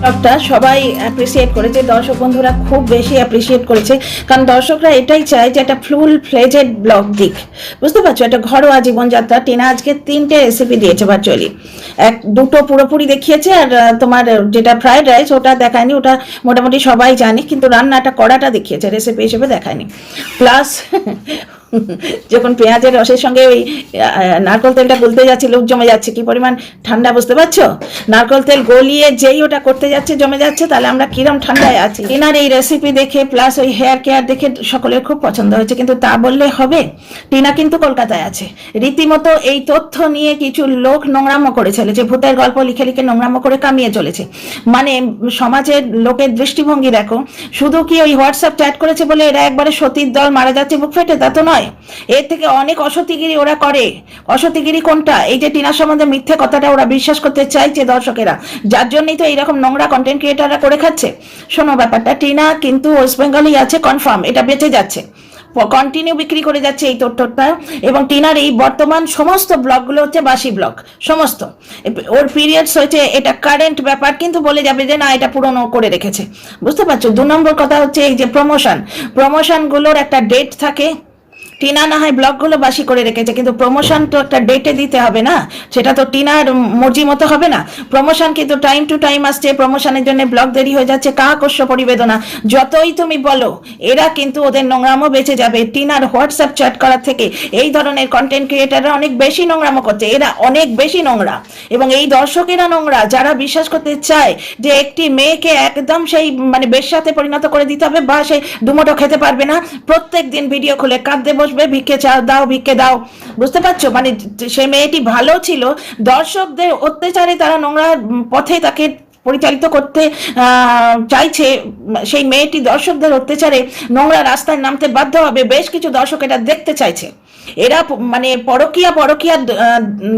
ব্লগটা সবাই অ্যাপ্রিসিয়েট করেছে, দর্শক বন্ধুরা খুব বেশি অ্যাপ্রিসিয়েট করেছে, কারণ দর্শকরা এটাই চায় যে একটা ফুল ফ্লেজেড ব্লগ দিক, বুঝতে পারছো, একটা ঘরোয়া জীবনযাত্রা। টিনা আজকে 3টে রেসিপি দিয়েছে ভার্চুয়ালি, দুটো পুরোপুরি দেখিয়েছে, আর তোমার যেটা ফ্রাইড রাইস ওটা দেখায়নি, ওটা মোটামুটি সবাই জানে, কিন্তু রান্নাটা করাটা দেখিয়েছে, রেসিপি হিসেবে দেখায়নি। প্লাস যখন পেঁয়াজের রসের সঙ্গে ওই নারকল তেলটা গলতে যাচ্ছে, লোক জমে যাচ্ছে, কি পরিমাণ ঠান্ডা বুঝতে পারছো, নারকল তেল গলিয়ে যেই ওটা করতে যাচ্ছে জমে যাচ্ছে, তাহলে আমরা কিরম ঠান্ডায় আছি। টিনার এই রেসিপি দেখে প্লাস ওই হেয়ার কেয়ার দেখে সকলের খুব পছন্দ হয়েছে, কিন্তু তা বললে হবে, টিনা কিন্তু কলকাতায় আছে। রীতিমতো এই তথ্য নিয়ে কিছু লোক নোংরামো করে চলেছে, ভূতের গল্প লিখে লিখে নোংরামো করে কামিয়ে চলেছে। মানে সমাজের লোকের দৃষ্টিভঙ্গি দেখো, শুধু কি ওই হোয়াটসঅ্যাপ চ্যাট করেছে বলে এরা একবারে সতীর দল মারা যাচ্ছে বুক ফেটে, তা তো নয়। এর থেকে অনেক অসতিগিরি ওরা করে। অসতিগিরি কোনটা? এই যে টিনার সম্বন্ধে মিথ্যে কথাটা ওরা বিশ্বাস করতে চাইছে দর্শকেরা, যার জন্যই তো এইরকম নোংরা কন্টেন্ট ক্রিয়েটাররা করে খাচ্ছে। শোনো ব্যাপারটা, টিনা কিন্তু ওয়েস্ট বেঙ্গলেই আছে কনফার্ম, এটা বেঁচে যাচ্ছে, কন্টিনিউ বিক্রি করে যাচ্ছে এই তোরটা। এবং টিনার এই বর্তমান সমস্ত ব্লগগুলো হচ্ছে বাসি ব্লগ, সমস্ত। ওর পিরিয়ডস হয়েছে, এটা কারেন্ট ব্যাপার, কিন্তু বলে যাবে যে না এটা পুরনো করে রেখেছে, বুঝতে পারছো। 2 নম্বর কথা হচ্ছে এই যে প্রমোশনগুলোর একটা ডেট থাকে। টিনা না হয় ব্লগগুলো বাসি করে রেখেছে, কিন্তু প্রমোশন তো একটা ডেটে দিতে হবে না, সেটা তো টিনার মর্জি মতো হবে না। প্রমোশন কিন্তু টাইম টু টাইম আসছে, প্রমোশনের জন্য ব্লগ দেরি হয়ে যাচ্ছে, কাকস্য পরিবেদনা যতই তুমি বলো, এরা কিন্তু ওদের নোংরামো বেঁচে যাবে। টিনার হোয়াটসঅ্যাপ চ্যাট করার থেকে এই ধরনের কন্টেন্ট ক্রিয়েটাররা অনেক বেশি নোংরামো করছে, এরা অনেক বেশি নোংরা। এবং এই দর্শকেরা নোংরা, যারা বিশ্বাস করতে চায় যে একটি মেয়েকে একদম সেই মানে বেশ্যাতে পরিণত করে দিতে হবে, বা সে দুমোটো খেতে পারবে না, প্রত্যেক দিন ভিডিও খুলে কাঁদতে বসবে, ভিক্ষে চাও দাও, ভিক্ষে দাও, বুঝতে পারছো। মানে সে মেয়েটি ভালো ছিল, দর্শকদের অত্যাচারে তারা নোংরা পথে তাকে পরিচালিত করতে চাইছে, সেই মেয়েটি দর্শকদের অত্যাচারে নোংরা রাস্তায় নামতে বাধ্য হবে। বেশ কিছু দর্শক এটা দেখতে চাইছে। এরা মানে পরকীয়া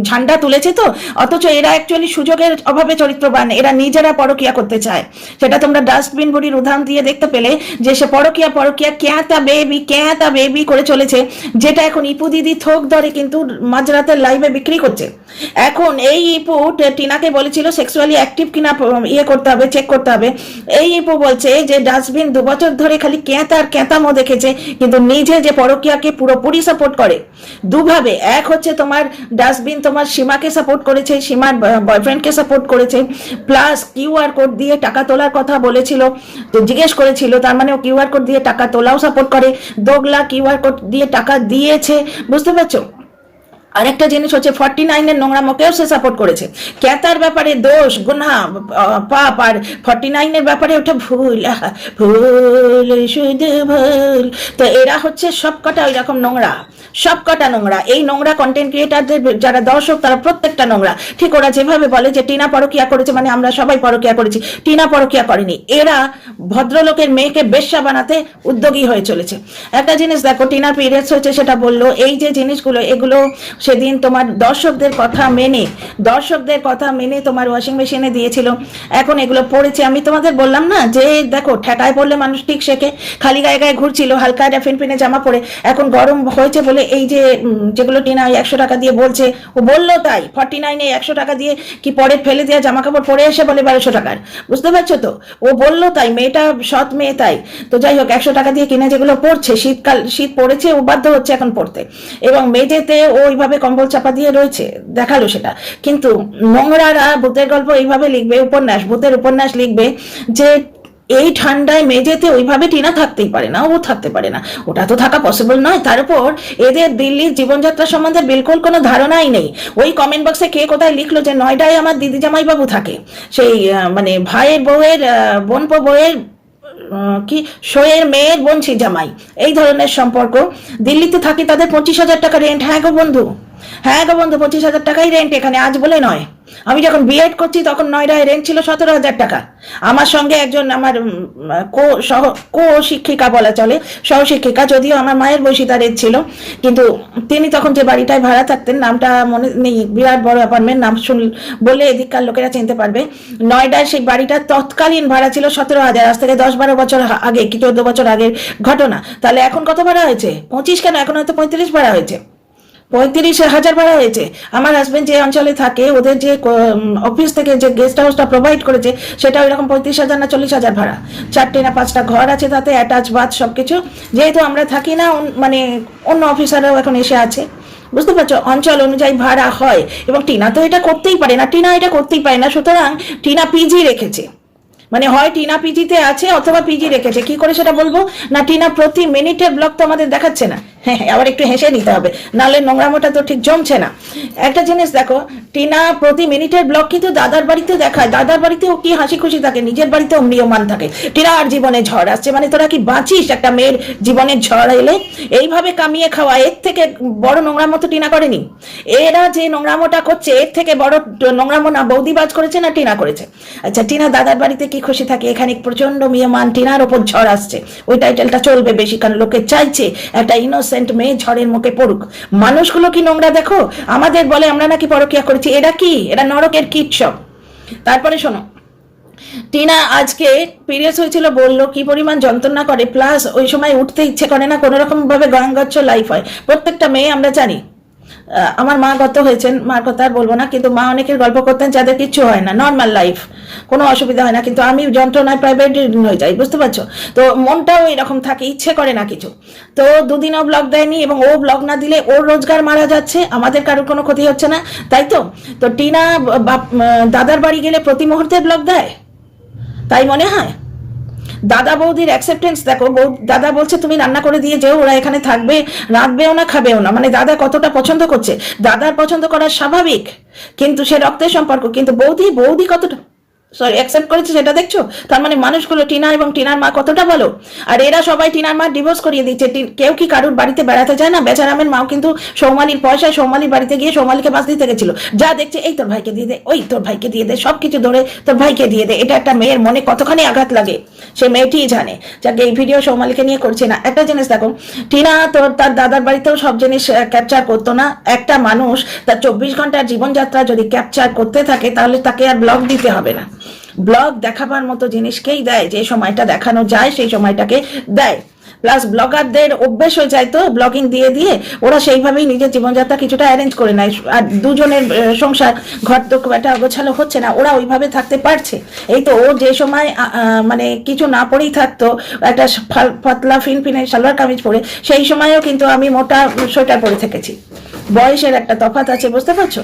ঝান্ডা তুলেছে তো, অথচ এরা অ্যাকচুয়ালি সুযোগের অভাবে চরিত্রবান, এরা নিজেরা পরকীয়া করতে চায়। সেটা তোমরা ডাস্টবিন বুড়ির উদাহরণ দিয়ে দেখতে পেলে, যে সে পরকীয়া ক্যাঁতা বেবি করে চলেছে, যেটা এখন ইপু দিদি থোক ধরে কিন্তু মাঝরাতের লাইভে বিক্রি করছে। এখন এই ইপু টিনাকে বলেছিল সেক্সুয়ালি অ্যাক্টিভ কিনা ইয়ে করতে হবে, চেক করতে হবে। এই ইপু বলছে যে ডাস্টবিন 2 বছর ধরে খালি ক্যাঁতামো দেখেছে, কিন্তু নিজে যে পরকীয়াকে পুরোপুরি সাপোর্ট করে দুভাবে। এক হচ্ছে তোমার ডাস্টবিন তোমার সীমাকে সাপোর্ট করেছে, সীমার বয়ফ্রেন্ডকে সাপোর্ট করেছে, প্লাস কিউআর কোড দিয়ে টাকা তোলার কথা বলেছিল, তো জিজ্ঞেস করেছিল, তার মানে ও কিউআর কোড দিয়ে টাকা তোলাও সাপোর্ট করে, দোগলা কিউআর কোড দিয়ে টাকা দিয়েছে, বুঝতে পারছো। আরেকটা জিনিস হচ্ছে 49-এর নোংরামোকেও সে সাপোর্ট করেছে। ক্যাতার ব্যাপারে দোষ গুনাহ পাপ, আর 49-এর ব্যাপারে ওটা ভুল শুধু ভুল। তো এরা হচ্ছে সবকটা ওই রকম নোংরা, সবকটা নোংরা। এই নোংরা কন্টেন্ট ক্রিয়েটারদের যারা দর্শক, তারা প্রত্যেকটা নোংরা। ঠিক ওরা যেভাবে বলে যে টিনা পরকীয়া করেছে মানে আমরা সবাই পরকীয়া করেছি, টিনা পরকীয়া করেনি। এরা ভদ্রলোকের মেয়েকে বেশ্যা বানাতে উদ্যোগী হয়ে চলেছে। একটা জিনিস দেখো, টিনার পিরিয়ডস হয়েছে সেটা বললো, এই যে জিনিসগুলো এগুলো সেদিন তোমার দর্শকদের কথা মেনে তোমার ওয়াশিং মেশিনে দিয়েছিল, এখন এগুলো পড়েছে। আমি তোমাদের বললাম না যে দেখো, ঠেকায় পড়লে মানুষ ঠিক শেখে। খালি গায়ে গায়ে ঘুরছিল, হালকা ফিনফিনে জামা পরে, এখন গরম হয়েছে বলে এই যে যেগুলো টিনা 100 টাকা দিয়ে বলছে, ও বললো তাই 49-এ 100 টাকা দিয়ে কি পরে ফেলে দেওয়া জামা কাপড় পরে এসে বলে 1200 টাকার, বুঝতে পারছো তো। ও বললো তাই, মেয়েটা সৎ মেয়ে তাই। তো যাই হোক, 100 টাকা দিয়ে কিনে যেগুলো পড়ছে, শীত পড়েছে, ও বাধ্য হচ্ছে এখন পড়তে, এবং মেঝেতে ও ওইভাবে কম্বল চাপা দিয়ে রয়েছে, দেখালো সেটা। কিন্তু নোংরারা ভূতের গল্প এইভাবে লিখবে, ভূতের উপন্যাস লিখবে যে এই ঠান্ডায় মেঝেতে ওইভাবে টিনা থাকতেই পারে না, ও থাকতে পারে না, ওটা তো থাকা পসিবল নয়। তার উপর এদের দিল্লির জীবনযাত্রা সম্বন্ধে বিলকুল কোনো ধারণাই নেই। ওই কমেন্ট বক্সে কে কোথায় লিখলো যে নয়ডায় আমার দিদি জামাইবাবু থাকে, সেই মানে ভাইয়ের বউয়ের বোনপো বউয়ের কি শোয়ের মেয়ের বোনছি জামাই, এই ধরনের সম্পর্ক। দিল্লিতে থাকি, তাদের 25,000 টাকা রেন্ট। হ্যাঁ গো বন্ধু 25,000 টাকাই রেন্ট এখানে, আজ বলে নয়। আমি যখন বিএড করছি তখন নয়ডায় রেন্ট ছিল 17,000 টাকা। আমার সঙ্গে একজন আমার কো শিক্ষিকা বলা চলে, সহশিক্ষিকা, যদিও আমার মায়ের বয়সী তার রেট ছিল, কিন্তু তিনি তখন যে বাড়িটায় ভাড়া থাকতেন, নামটা মনে নেই, বিরাট বড় অ্যাপার্টমেন্ট, নাম বলে এদিককার লোকেরা চিনতে পারবে। নয়ডার সেই বাড়িটার তৎকালীন ভাড়া ছিল 17,000, আজ থেকে 10-12 বছর আগে কি 14 বছর আগের ঘটনা। তাহলে এখন কত ভাড়া হয়েছে? 25 কেন, এখন হয়তো 35 ভাড়া হয়েছে। 35,000 ভাড়া হয়েছে। আমার হাজবেন্ড যে অঞ্চলে থাকে ওদের যে অফিস থেকে যে গেস্ট হাউসটা প্রোভাইড করেছে সেটা ওইরকম 35,000 না 40,000 ভাড়া। 4টে না 5টা ঘর আছে, তাতে অ্যাটাচ বাথ সবকিছু। যেহেতু আমরা থাকি না, মানে অন্য অফিসাররাও এখন এসে আছে, বুঝতে পারছো, অঞ্চল অনুযায়ী ভাড়া হয়। এবং টিনা তো এটা করতেই পারে না, সুতরাং টিনা পিজি রেখেছে। মানে হয় টিনা পিজিতে আছে অথবা পিজি রেখেছে। কি করে সেটা বলবো না, টিনা প্রতি মিনিটের ব্লগ তো আমাদের দেখাচ্ছে না। হ্যাঁ, আবার একটু হেসে নিতে হবে, নাহলে নোংরামোটা তো ঠিক জমছে না। একটা জিনিস দেখো, টিনা প্রতি মিনিটের ব্লগ কিন্তু দাদার বাড়িতে দেখায়। দাদার বাড়িতেও কি হাসি খুশি থাকে, নিজের বাড়িতেও ম্রিয়মান থাকে। টিনার জীবনে ঝড় আসছে, মানে তোরা কি বাঁচিস একটা মেয়ের জীবনের ঝড় এলে? এইভাবে কামিয়ে খাওয়া, এর থেকে বড় নোংরামো তো টিনা করেনি। এরা যে নোংরামোটা করছে, এর থেকে বড় নোংরামো না বৌদিবাজ করেছে না টিনা করেছে। আচ্ছা, টিনা দাদার বাড়িতে কি খুশি থাকে, এখানে প্রচন্ড মিয়মান, টিনার ওপর ঝড় আসছে। ওই টাইটেলটা চলবে বেশি, কারণ লোকে চাইছে একটা ইনোসেন্ট মেয়ে ঝড়ের মুখে পড়ুক। মানুষগুলো কি নোংরা দেখো, আমাদের বলে আমরা নাকি পরকিয়া করেছি। এরা নরকের কীট সব। তারপরে শোনো, টিনা আজকে পিরিয়ডস হয়েছিল, বললো কি পরিমাণ যন্ত্রণা করে, প্লাস ওই সময় উঠতে ইচ্ছে করে না, কোনো রকম ভাবে গাঙ্গচ্ছ লাইফ হয় প্রত্যেকটা মেয়ে, আমরা জানি। আমার মা গত হয়েছেন, মার কথা আর বলবো না, কিন্তু মা অনেকের গল্প করতেন যাদের কিচ্ছু হয় না, নর্মাল লাইফ, কোনো অসুবিধা হয় না, কিন্তু আমি যন্ত্রণায় প্রায় বেডরিডেন হয়ে যাই, বুঝতে পারছো। তো মনটাও এরকম থাকে, ইচ্ছে করে না কিছু। তো দুদিনও ব্লগ দেয়নি, এবং ও ব্লগ না দিলে ওর রোজগার মারা যাচ্ছে, আমাদের কারোর কোনো ক্ষতি হচ্ছে না, তাই তো। তো টিনা দাদার বাড়ি গেলে প্রতি মুহূর্তে ব্লগ দেয়, তাই মনে হয়। দাদা বৌদির অ্যাকসেপ্টেন্স দেখো, দাদা বলছে তুমি রান্না করে দিয়ে যেও, ওরা এখানে থাকবে, রাঁধবেও না খাবেও না, মানে দাদা কতটা পছন্দ করছে। দাদার পছন্দ করা স্বাভাবিক, কিন্তু সে রক্তের সম্পর্ক, কিন্তু বৌদি কতটা অ্যাকসেপ্ট করেছে সেটা দেখছো। তার মানে মানুষগুলো টিনা এবং টিনার মা কতটা ভালো। আর এরা সবাই টিনার মা ডিভোর্স করিয়ে দিচ্ছে। কেউ কি কারুর বাড়িতে বেড়াতে যায় না? বেচারামের মাও কিন্তু সৌমালির পয়সায় সৌমালির বাড়িতে গিয়ে সৌমালিকে বাস দিতে গেছিল। যা দেখছে এই তোর ভাইকে দিয়ে দে, ওই তোর ভাইকে দিয়ে দে, সবকিছু ধরে তোর ভাইকে দিয়ে দে। এটা একটা মেয়ের মনে কতখানি আঘাত লাগে সে মেয়েটিই জানে। যাকে এই ভিডিও সৌমালিকে নিয়ে করছে না। একটা জিনিস দেখো, টিনা তার দাদার বাড়িতেও সব জিনিস ক্যাপচার করতো না। একটা মানুষ তার 24 ঘন্টার জীবনযাত্রা যদি ক্যাপচার করতে থাকে, তাহলে তাকে আর ব্লগ দিতে হবে না। ব্লগ দেখাবার মতো জিনিসকেই দেয়, যে সময়টা দেখানো যায় সেই সময়টাকে দেয়। প্লাস ব্লগারদের অভ্যেস হয়ে যায় তো ব্লগিং দিয়ে দিয়ে, ওরা সেইভাবেই নিজের জীবনযাত্রা কিছুটা অ্যারেঞ্জ করে নেয়। আর দুজনের সংসার, ঘর তো খুব একটা অগোছালো হচ্ছে না, ওরা ওইভাবে থাকতে পারছে। এই তো ও যে সময় মানে কিছু না পরেই থাকতো, একটা পাতলা ফিনফিনে সালোয়ার কামিজ পরে, সেই সময়ও কিন্তু আমি মোটা সোয়েটার পরে থেকেছি। বয়সের একটা তফাৎ আছে, বুঝতে পারছো।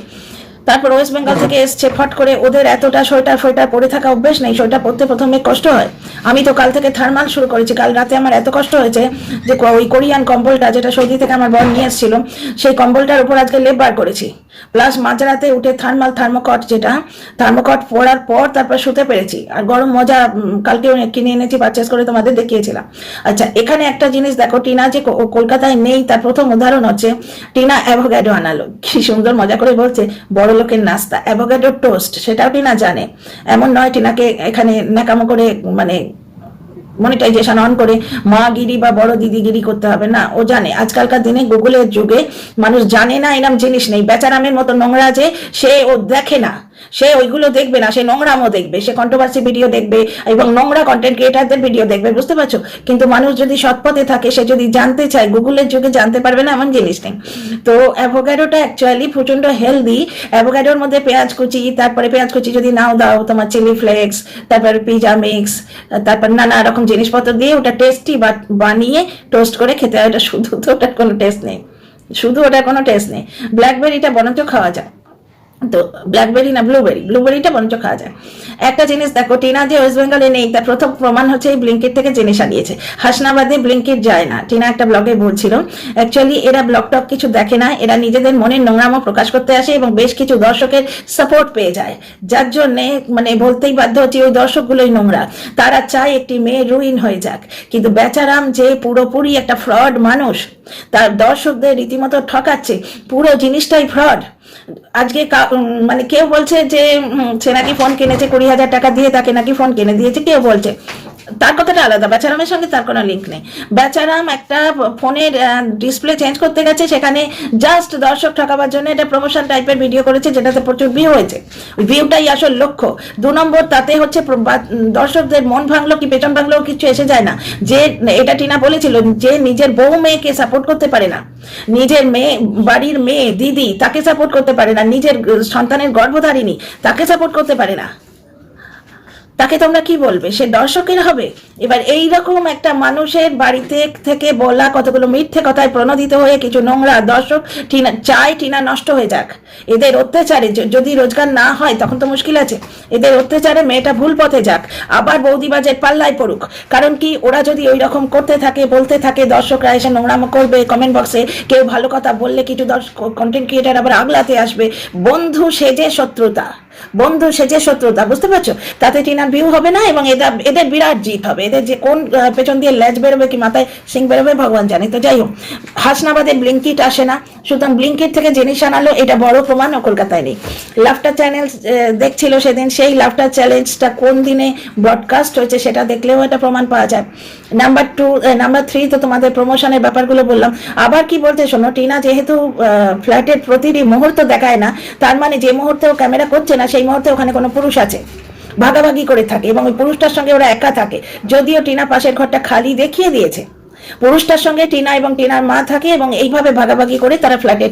তারপর ওয়েস্ট বেঙ্গল থেকে এসছে, ফট করে ওদের এতটা সোয়েটার পরে থাকা অভ্যেস নেই। সোয়েটার পরতে প্রথমে কষ্ট হয়। আমি তো কাল থেকে থার্মাল শুরু করেছি। কাল রাতে আমার এত কষ্ট হয়েছে যে ওই কোরিয়ান কম্বলটা, যেটা সৌদি থেকে আমার বর নিয়ে এসেছিল, সেই কম্বলটার উপর আজকে লেপ বার করেছি। প্লাস মাঝরাতে উঠে থার্মোকট পরার পর তারপর শুতে পেরেছি। আর গরম মজা কালকেও কিনে এনেছি, পারচেস করে তোমাদের দেখিয়েছিলাম। আচ্ছা, এখানে একটা জিনিস দেখো, টিনা যে কলকাতায় নেই তার প্রথম উদাহরণ হচ্ছে টিনা অ্যাভোকাডো আনালো। কি সুন্দর মজা করে বলছে, বড় লোকের নাস্তা অ্যাভোকাডো টোস্ট, সেটাও টিনা জানে। এমন নয় টিনাকে এখানে ন্যাকামো করে মানে মনিটাইজেশন অন করে মাগিরি বা বড় দিদিগিরি করতে হবে না। ও জানে আজকালকার দিনে গুগলের যুগে মানুষ জানে না এরম জিনিস নেই। বেচারামের মতো নোংরা যে সে ও দেখে না, সে ওইগুলো দেখবে না, সে নোংরামও দেখবে, সে কন্ট্রোভার্সি ভিডিও দেখবে এবং নোংরা কন্টেন্ট ক্রিয়েটারদের ভিডিও দেখবে, বুঝতে পারছো। কিন্তু মানুষ যদি সৎপথে থাকে, সে যদি জানতে চায়, গুগলের যুগে জানতে পারবে না এমন জিনিস নেই। তো অ্যাভোকাডোটা অ্যাকচুয়ালি প্রচন্ড হেলদি। অ্যাভোকাডোর মধ্যে পেঁয়াজ কুচি, তারপরে পেঁয়াজ কুচি যদি নাও দাও, তোমার চিলি ফ্লেক্স, তারপরে পিজা মিক্স, তারপর নানা রকম জিনিসপত্র দিয়ে ওটা টেস্টি বানিয়ে টোস্ট করে খেতে হয়। ওটা শুধু তো ওটার কোনো টেস্ট নেই, ব্ল্যাকবেরিটা বরঞ্চ খাওয়া যায়। তো ব্ল্যাকবেরি না ব্লুবেরিটা বরঞ্চ খাওয়া যায়। একটা জিনিস দেখো, টিনা যে ওয়েস্ট বেঙ্গলে নেই তার প্রথম প্রমাণ হচ্ছে এই ব্লিঙ্কিট থেকে জিনিস আনিয়েছে। হাসনাবাদে ব্লিঙ্কিট যায় না, টিনা একটা ব্লগে বলছিল। অ্যাকচুয়ালি এরা ব্লগ টক কিছু দেখে না, এরা নিজেদের মনের নোংরামো প্রকাশ করতে আসে এবং বেশ কিছু দর্শকের সাপোর্ট পেয়ে যায়, যার জন্যে মানে বলতেই বাধ্য হচ্ছে ওই দর্শকগুলোই নোংরা। তারা চায় একটি মেয়ে রুইন হয়ে যাক, কিন্তু বেচারাম যে পুরোপুরি একটা ফ্রড মানুষ, তার দর্শকদের রীতিমতো ঠকাচ্ছে, পুরো জিনিসটাই ফ্রড। আজকে মানে কেউ বলছে যে সে নাকি ফোন কিনেছে 20,000 টাকা দিয়ে, তাকে নাকি ফোন কিনে দিয়েছে, কেউ বলছে। তার কথাটা আলাদা, বেচারামের সঙ্গে তার কোনো লিঙ্ক নেই। বেচারাম একটা ফোনের ডিসপ্লে চেঞ্জ করতে গেছে, সেখানে জাস্ট দর্শক ঠকাবার জন্য এটা প্রমোশন টাইপের ভিডিও করেছে, যেটাতে প্রচুর ভিউ হয়েছে। ভিউটাই আসল লক্ষ্য। 2 নম্বর, তাতে হচ্ছে দর্শকদের মন ভাঙলো কি পেছন ভাঙলো কিছু এসে যায় না। যে এটা টিনা বলেছিল যে নিজের বউ মেয়েকে সাপোর্ট করতে পারে না, নিজের মেয়ে, বাড়ির মেয়ে, দিদি, তাকে সাপোর্ট করতে পারে না, নিজের সন্তানের গর্ভধারিণী তাকে সাপোর্ট করতে পারে না, তাকে তোমরা কি বলবে? সে দর্শকের হবে? এবার এই রকম একটা মানুষের বাড়িতে থেকে বলা কতগুলো মিথ্যে কথায় প্রণোদিত হয়ে কিছু নোংরা দর্শক টিনা নষ্ট হয়ে যাক। এদের অত্যাচারে যদি রোজগার না হয় তখন তো মুশকিল আছে। এদের অত্যাচারে মেয়েটা ভুল পথে যাক, আবার বৌদিবাজের পাল্লায় পড়ুক। কারণ কি, ওরা যদি ওই রকম করতে থাকে, বলতে থাকে, দর্শকরা এসে নোংরামো করবে, কমেন্ট বক্সে কেউ ভালো কথা বললে কিছু কন্টেন্ট ক্রিয়েটার আবার আগলাতে আসবে। বন্ধু সেজে শত্রুতা, বন্ধু সেজে শত্রুতা, বুঝতে পারছো? তাতে টিনার ভিউ হবে না এবং এদের বিরাট জিত হবে। এদের যে কোন পেছন দিয়ে লেজ বেরোবে কি মাথায় সিং বেরোবে ভগবান জানে। তো যাই হোক, হাসনাবাদে ব্লিঙ্কিট আসে না, সুতরাং ব্লিঙ্কিট থেকে জিনিস আনালো, এটা বড় প্রমাণ ও কলকাতায় নেই। লাফটার চ্যানেল দেখছিল সেদিন, সেই লাফটার চ্যালেঞ্জটা কোন দিনে ব্রডকাস্ট হয়েছে সেটা দেখলেও এটা প্রমাণ পাওয়া যায়। নাম্বার 3 তো তোমাদের প্রমোশনের ব্যাপারগুলো বললাম। আবার কি বলতে শোনো, টিনা যেহেতু ফ্ল্যাটের প্রতিটি মুহূর্ত দেখায় না, তার মানে যে মুহূর্তে ও ক্যামেরা করছে না সেই মুহূর্তে ওখানে কোনো পুরুষ আছে, ভাগাভাগি করে থাকে এবং ওই পুরুষটার সঙ্গে ওরা একা থাকে। যদিও টিনা পাশের ঘরটা খালি দেখিয়ে দিয়েছে, পুরুষটার সঙ্গে টিনা এবং টিনার মা থাকে এবং এইভাবে ভাগাভাগি করে তারা ফ্ল্যাটের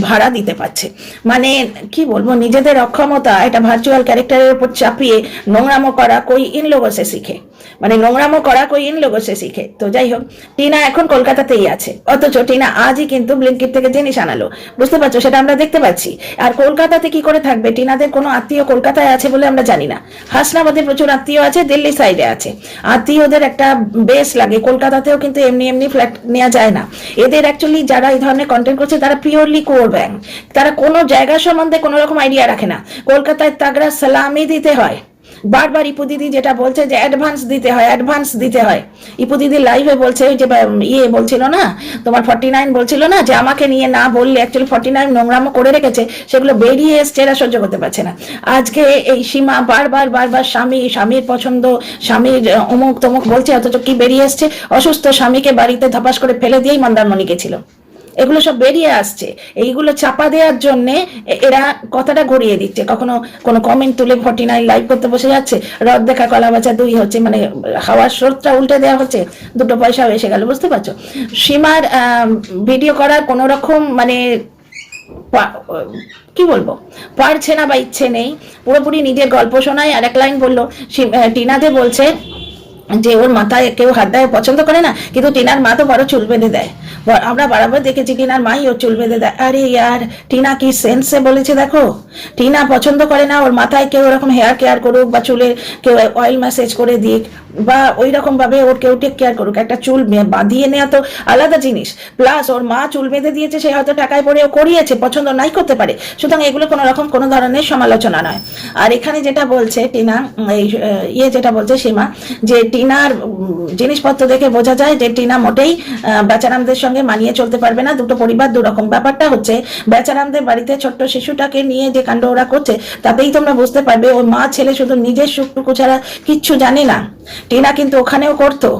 ভাড়া দিতে পারছে। মানে কি বলবো, নিজেদের অক্ষমতা এটা ভার্চুয়াল ক্যারেক্টারের উপর চাপিয়ে নোংরামো করা কই ইন লোগো সে শিখে, মানে নোংরামো করা কই ইন লোগো সে শিখে। তো যাই হোক, টিনা এখন কলকাতাতেই আছে, অথচ টিনা আজই কিন্তু ব্লিঙ্কিট থেকে জিনিস আনালো, বুঝতে পারছো? সেটা আমরা দেখতে পাচ্ছি। আর কলকাতাতে কি করে থাকবে? টিনাদের কোনো আত্মীয় কলকাতায় আছে বলে আমরা জানি না। হাসনাবাদে প্রচুর আত্মীয় আছে, দিল্লি সাইডে আছে, আত্মীয়দের একটা বেস লাগে। কলকাতাতেও কিন্তু এমনি ফ্ল্যাট নেওয়া যায় না। এদের অ্যাকচুয়ালি যারা এই ধরনের কন্টেন্ট করছে তারা পিওরলি কোর ব্যাং, তারা কোনো জায়গা সম্বন্ধে কোনো রকম আইডিয়া রাখে না। কলকাতায় তাগড়া সালামি দিতে হয়। বারবার ইপু দিদি যেটা বলছে যে অ্যাডভান্স দিতে হয়। ইপু দিদি লাইভে বলছে, ওই যে বলছিল না তোমার 49 বলছিল না যে আমাকে নিয়ে না বললে, অ্যাকচুয়ালি 49 নোংরামো করে রেখেছে, সেগুলো বেরিয়ে এসছে, এরা সহ্য করতে পারছে না। আজকে এই সীমা বারবার স্বামীর পছন্দ, স্বামীর অমুক তমুক বলছে, অথচ কি বেরিয়ে এসছে? অসুস্থ স্বামীকে বাড়িতে ধাপাস করে ফেলে দিয়েই মন্দারমণি গেছিল। এগুলো সব বেরিয়ে আসছে। এইগুলো চাপা দেওয়ার জন্য এরা কথাটা ঘুরিয়ে দিচ্ছে। কখনো কোনো কমেন্ট তুলে 49 লাইভ করতে বসে যাচ্ছে, রদ দেখা কলা বাঁচা 2 হচ্ছে, মানে হাওয়ার স্রোতটা উল্টে দেওয়া হচ্ছে, 2 পয়সাও এসে গেল, বুঝতে পারছো? সীমার ভিডিও করার কোনো রকম মানে কি বলবো, পারছে না বা ইচ্ছে নেই, পুরোপুরি নিজের গল্প শোনায়। আর এক লাইন বললো, টিনাতে বলছে যে ওর মাথায় কেউ হাত দেয় পছন্দ করে না, কিন্তু টিনার মা তো বড় চুল বেঁধে দেয়। আমরা বরাবর দেখেছি টিনার মাই ওর চুল বেঁধে দেয়। আরে ইয়ার, টিনা কি সেন্সে বলেছে দেখো। টিনা পছন্দ করে না ওর মাথায় কেউ এরকম হেয়ার কেয়ার করুক বা চুলের কেউ অয়েল ম্যাসেজ করে দিক বা ওই রকম ভাবে ওর কেউ টেক কেয়ার করুক। একটা চুল বাঁধিয়ে নেওয়া তো আলাদা জিনিস, প্লাস ওর মা চুল বেঁধে দিয়েছে, সে হয়তো টাকায় পড়ে ও করিয়েছে, পছন্দ নাই করতে পারে। সুতরাং এগুলো কোনো রকম কোনো ধরনের সমালোচনা নয়। আর এখানে যেটা বলছে টিনা, এই যেটা বলছে সীমা, যে টিনার জিনিসপত্র দেখে বোঝা যায় যে টিনা মোটেই বেচারামদের সঙ্গে মানিয়ে চলতে পারবে না। 2 পরিবার 2 রকম। ব্যাপারটা হচ্ছে বেচারামদের বাড়িতে ছোট্ট শিশুটাকে নিয়ে যে কাণ্ড ওরা করছে, তাতেই তোমরা বুঝতে পারবে ওর মা ছেলে শুধু নিজের সুখটুকু ছাড়া কিচ্ছু জানে না। টিনা কিন্তু ওখানেও করতো,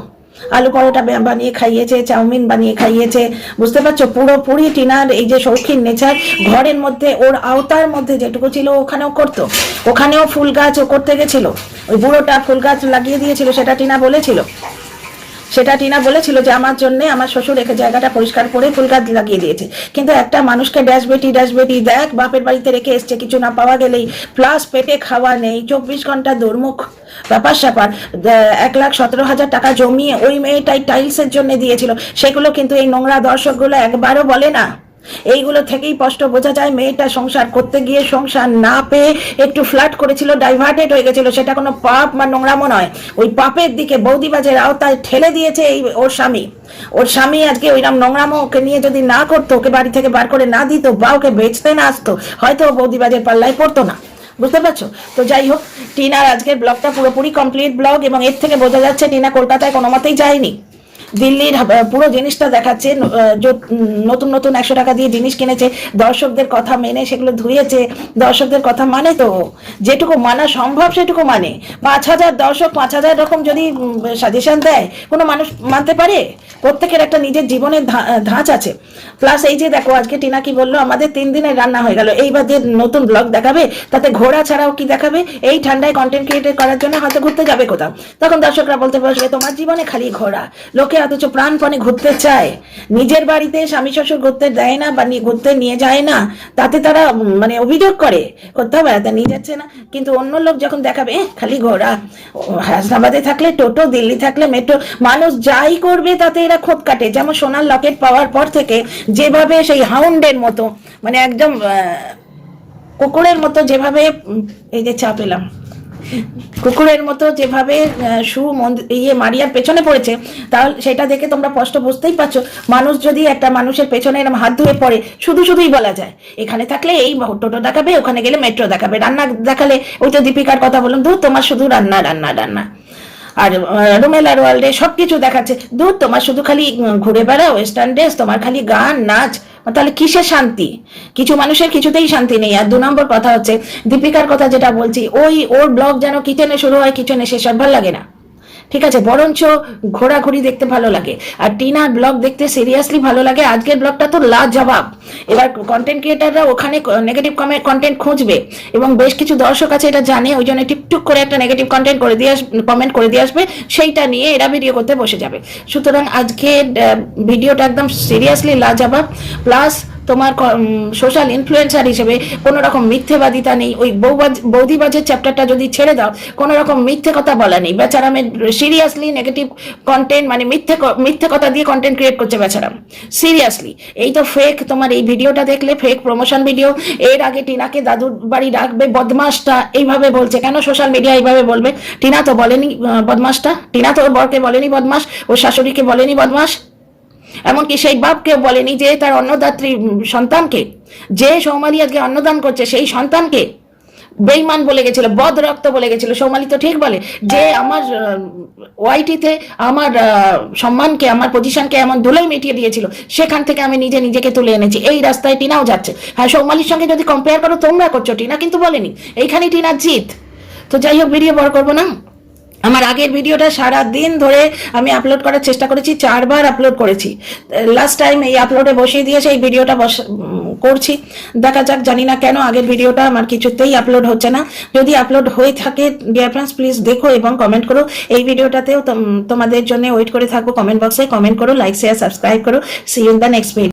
আলু পরোটা বানিয়ে খাইয়েছে, চাউমিন বানিয়ে খাইয়েছে, বুঝতে পারছো? পুরোপুরি টিনার এই যে শৌখিন নেচার ঘরের মধ্যে ওর আওতার মধ্যে যেটুকু ছিল ওখানেও করতো। ওখানেও ফুল গাছ ও করতে গেছিল, ওই বুড়োটা ফুল গাছ লাগিয়ে দিয়েছিল, সেটা টিনা বলেছিল যে আমার জন্য আমার শ্বশুর রেখে জায়গাটা পরিষ্কার করে ফুল গাছ লাগিয়ে দিয়েছে। কিন্তু একটা মানুষকে ড্যাশ বেটি দেখ, বাপের বাড়িতে রেখে এসছে, কিছু না পাওয়া গেলেই, প্লাস পেটে খাওয়া নেই, 24 ঘন্টা দুর্মুখ ব্যাপার স্যাপার, 1,17,000 টাকা জমিয়ে ওই মেয়েটাই টাইলসের জন্য দিয়েছিল। সেগুলো কিন্তু এই নোংরা দর্শকগুলো একবারও বলে না। এইগুলো থেকেই স্পষ্ট বোঝা যায় মেয়েটা সংসার করতে গিয়ে সংসার না পেয়ে একটু ফ্ল্যাট করেছিল, ডাইভার্টেড হয়ে গেছিল। সেটা কোনো পাপ বা নোংরামো নয়, ওই পাপের দিকে বৌদিবাজের আওতায় ঠেলে দিয়েছে এই ওর স্বামী আজকে ওইরকম নোংরামো ওকে নিয়ে যদি না করতো, ওকে বাড়ি থেকে বার করে না দিত বা ওকে বেচতে না আসতো, হয়তো বৌদিবাজের পাল্লায় পড়তো না, বুঝতে পারছো? তো যাই হোক, টিনার আজকের ব্লগটা পুরোপুরি কমপ্লিট ব্লগ এবং এর থেকে বোঝা যাচ্ছে টিনা কলকাতায় কোনো মতেই যায়নি। দিল্লির পুরো জিনিসটা দেখাচ্ছে, নতুন নতুন 100 টাকা দিয়ে জিনিস কিনেছে, দর্শকদের কথা মেনে সেগুলো ধুয়েছে, দর্শকদের কথা মানে, তো যেটুকু মানা সম্ভব সেটুকু মানে। 5000 দর্শক 5000 রকম যদি সাজেশন দেয়, কোনো মানুষ মানতে পারে? প্রত্যেকের একটা নিজের জীবনের ধাঁচ আছে। প্লাস এই যে দেখো আজকে টিনা কি বললো, আমাদের 3 দিনের রান্না হয়ে গেল, এইবার যে নতুন ব্লগ দেখাবে তাতে ঘোরা ছাড়াও কি দেখাবে? এই ঠান্ডায় কন্টেন্ট ক্রিয়েট করার জন্য হয়তো ঘুরতে যাবে কোথাও, তখন দর্শকরা বলতে পারবে তোমার জীবনে খালি ঘোরা। লোকে অথচ প্রাণপণে ঘুরতে চায়, নিজের বাড়িতে স্বামী শ্বশুর ঘুরতে দেয় না বা ঘুরতে নিয়ে যায় না, তাতে তারা মানে অভিযোগ করে, করতে হবে তা নিয়ে যাচ্ছে না। কিন্তু অন্য লোক যখন দেখাবে খালি ঘোরা, হায়দ্রাবাদে থাকলে টোটো, দিল্লি থাকলে মেট্রো, মানুষ যাই করবে তাতে এরা খোদ কাটে। যেমন সোনার লকেট পাওয়ার পর থেকে যেভাবে সেই হাউন্ডের মতো, মানে একদম কুকুরের মতো যেভাবে, এই যে চা পেলাম, কুকুরের মতো যেভাবে মারিয়ার পেছনে পড়েছে, তাহলে সেটা দেখে তোমরা স্পষ্ট বুঝতেই পারছো, মানুষ যদি একটা মানুষের পেছনে এরকম হাত ধুয়ে পড়ে, শুধুই বলা যায় এখানে থাকলে এই টোটো দেখাবে, ওখানে গেলে মেট্রো দেখাবে, রান্না দেখালে ওই তো দীপিকার কথা বললাম, দূর তোমার শুধু রান্না রান্না রান্না। আর রুমেলার ওয়ার্ল্ডে সবকিছু দেখাচ্ছে, দূর তোমার শুধু খালি ঘুরে বেড়া, ওয়েস্টার্ন ড্রেস, তোমার খালি গান নাচ, তাহলে কিসের শান্তি? কিছু মানুষের কিছুতেই শান্তি নেই। আর 2 নম্বর কথা হচ্ছে দীপিকার কথা যেটা বলছি, ওর ব্লগ যেন কিচেনে শুরু হয় কিচেনে শেষ হয়, ভালো লাগে না, ঠিক আছে? বরঞ্চ ঘোরাঘুরি দেখতে ভালো লাগে, আর টিনার ব্লগ দেখতে সিরিয়াসলি ভালো লাগে। আজকের ব্লগটা তো লাজবাব। এবার কন্টেন্ট ক্রিয়েটাররা ওখানে নেগেটিভ কন্টেন্ট খুঁজবে, এবং বেশ কিছু দর্শক আছে এটা জানে, ওই জন্য টিকটুক করে একটা নেগেটিভ কন্টেন্ট করে দিয়ে কমেন্ট করে দিয়ে আসবে, সেইটা নিয়ে এরা ভিডিও করতে বসে যাবে। সুতরাং আজকের ভিডিওটা একদম সিরিয়াসলি লাজবাব। প্লাস তোমার সোশ্যাল ইনফ্লুয়েন্সার হিসেবে কোনো রকম মিথ্যেবাদিতা নেই। ওই বৌদিবাজের চ্যাপ্টারটা যদি ছেড়ে দাও, কোনো রকম মিথ্যে কথা বলা নেই। বেচারামে সিরিয়াসলি নেগেটিভ কন্টেন্ট, মানে মিথ্যে কথা দিয়ে কন্টেন্ট ক্রিয়েট করছে বেচারাম, সিরিয়াসলি। এই তো ফেক, তোমার এই ভিডিওটা দেখলে ফেক প্রমোশন ভিডিও। এর আগে টিনাকে দাদুর বাড়ি রাখবে বদমাসটা, এইভাবে বলছে। কেন সোশ্যাল মিডিয়া এইভাবে বলবে? টিনা তো বলেনি বদমাসটা, টিনা তো ওর বরকে বলেনি বদমাস, ওর শাশুড়িকে বলেনি বদমাস, এমনকি সেই বাপকেও বলেনি যে তার অন্নদাত্রী সন্তানকে, যে সৌমালি আজকে অন্নদান করছে সেই সন্তানকে বেইমান বলে গেছিল, বদ রক্ত বলে গেছিল। সৌমালি তো ঠিক বলে যে আমার ওয়াইটিতে আমার সম্মানকে, আমার পজিশনকে এমন ধুলোই মিটিয়ে দিয়েছিল, সেখান থেকে আমি নিজেকে তুলে এনেছি। এই রাস্তায় টিনাও যাচ্ছে। হ্যাঁ, সৌমালির সঙ্গে যদি কম্পেয়ার করো তোমরা করছো, টিনা কিন্তু বলেনি। এইখানেই টিনার জিত। তো যাই হোক, ভিডিও বড় করবো না। আমার আগের ভিডিওটা সারা দিন ধরে আমি আপলোড করার চেষ্টা করেছি, 4 বার আপলোড করেছি। লাস্ট টাইম এই আপলোডে বসিয়ে দিয়েছে, এই ভিডিওটা করছি। দেখা যাক, জানি না কেন আগের ভিডিওটা আমার কিছুতেই আপলোড হচ্ছে না। যদি আপলোড হয়ে থাকে ডিয়ার ফ্রেন্ডস, প্লিজ দেখো এবং কমেন্ট করো। এই ভিডিওটাতেও তোমাদের জন্য ওয়েট করে থাকবো। কমেন্ট বক্সে কমেন্ট করো, লাইক শেয়ার সাবস্ক্রাইব করো। See you in the next video.